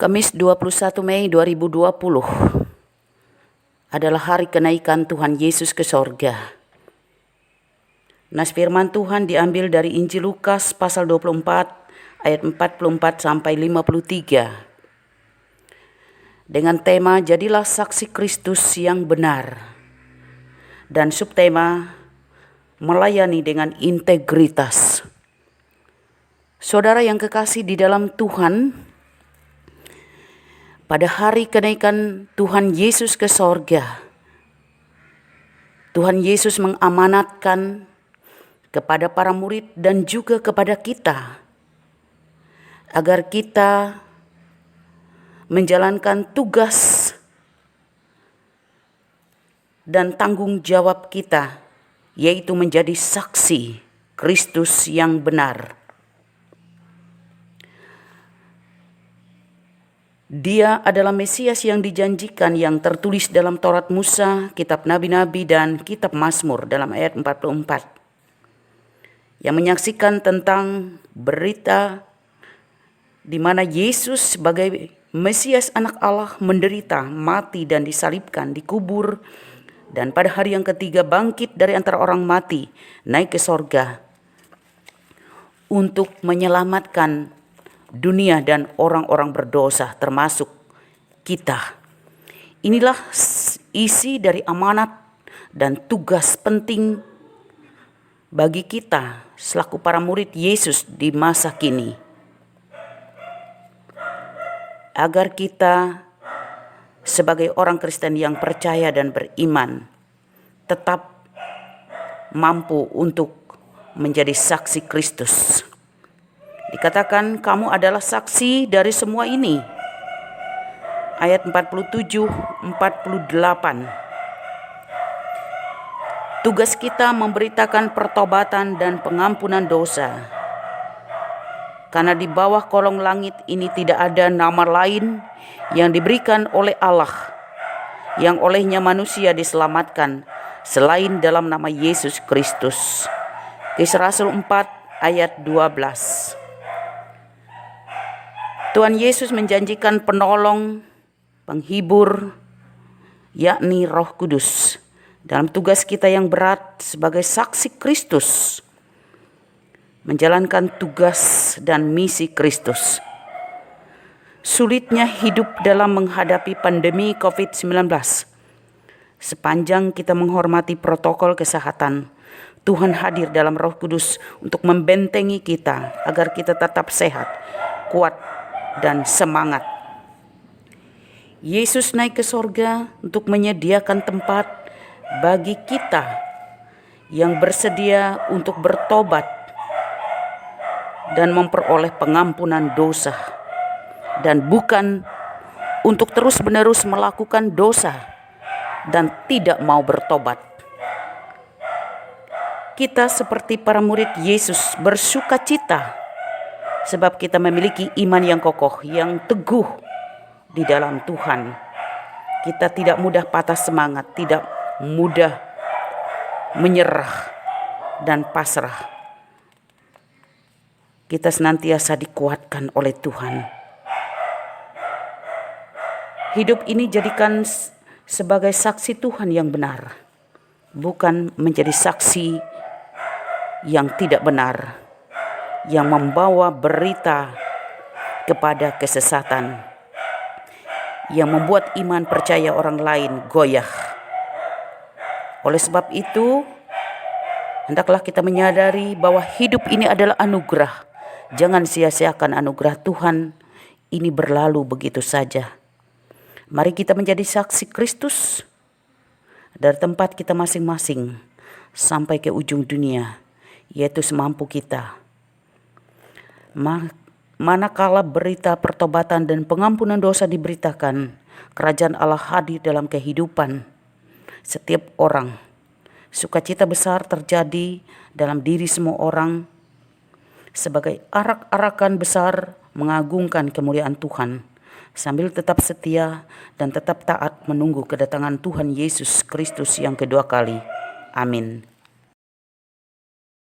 Kamis 21 Mei 2020 adalah hari kenaikan Tuhan Yesus ke sorga. Nas firman Tuhan diambil dari Injil Lukas pasal 24 ayat 44 sampai 53. Dengan tema jadilah saksi Kristus yang benar. Dan subtema melayani dengan integritas. Saudara yang kekasih di dalam Tuhan, pada hari kenaikan Tuhan Yesus ke sorga, Tuhan Yesus mengamanatkan kepada para murid dan juga kepada kita, agar kita menjalankan tugas dan tanggung jawab kita, yaitu menjadi saksi Kristus yang benar. Dia adalah Mesias yang dijanjikan, yang tertulis dalam Taurat Musa, kitab Nabi-Nabi, dan kitab Mazmur dalam ayat 44. Yang menyaksikan tentang berita di mana Yesus sebagai Mesias anak Allah menderita, mati dan disalibkan, dikubur, dan pada hari yang ketiga bangkit dari antara orang mati, naik ke sorga untuk menyelamatkan dunia dan orang-orang berdosa termasuk kita. Inilah isi dari amanat dan tugas penting bagi kita selaku para murid Yesus di masa kini, agar kita sebagai orang Kristen yang percaya dan beriman tetap mampu untuk menjadi saksi Kristus. Dikatakan kamu adalah saksi dari semua ini. Ayat 47-48. Tugas kita memberitakan pertobatan dan pengampunan dosa. Karena di bawah kolong langit ini tidak ada nama lain yang diberikan oleh Allah, yang olehnya manusia diselamatkan, selain dalam nama Yesus Kristus. Kisah Rasul 4 ayat 12. Tuhan Yesus menjanjikan penolong, penghibur, yakni Roh Kudus, dalam tugas kita yang berat sebagai saksi Kristus, menjalankan tugas dan misi Kristus. Sulitnya hidup dalam menghadapi pandemi COVID-19. Sepanjang kita menghormati protokol kesehatan, Tuhan hadir dalam Roh Kudus untuk membentengi kita agar kita tetap sehat, kuat, dan semangat. Yesus naik ke sorga untuk menyediakan tempat bagi kita yang bersedia untuk bertobat dan memperoleh pengampunan dosa, dan bukan untuk terus-menerus melakukan dosa dan tidak mau bertobat. Kita seperti para murid Yesus bersuka cita sebab kita memiliki iman yang kokoh, yang teguh di dalam Tuhan. Kita tidak mudah patah semangat, tidak mudah menyerah dan pasrah. Kita senantiasa dikuatkan oleh Tuhan. Hidup ini jadikan sebagai saksi Tuhan yang benar, bukan menjadi saksi yang tidak benar, yang membawa berita kepada kesesatan, yang membuat iman percaya orang lain goyah. Oleh sebab itu, hendaklah kita menyadari bahwa hidup ini adalah anugerah. Jangan sia-siakan anugerah Tuhan ini berlalu begitu saja. Mari kita menjadi saksi Kristus dari tempat kita masing-masing sampai ke ujung dunia, yaitu semampu kita. Manakala berita pertobatan dan pengampunan dosa diberitakan, kerajaan Allah hadir dalam kehidupan setiap orang. Sukacita besar terjadi dalam diri semua orang sebagai arak-arakan besar mengagungkan kemuliaan Tuhan, sambil tetap setia dan tetap taat menunggu kedatangan Tuhan Yesus Kristus yang kedua kali. Amin.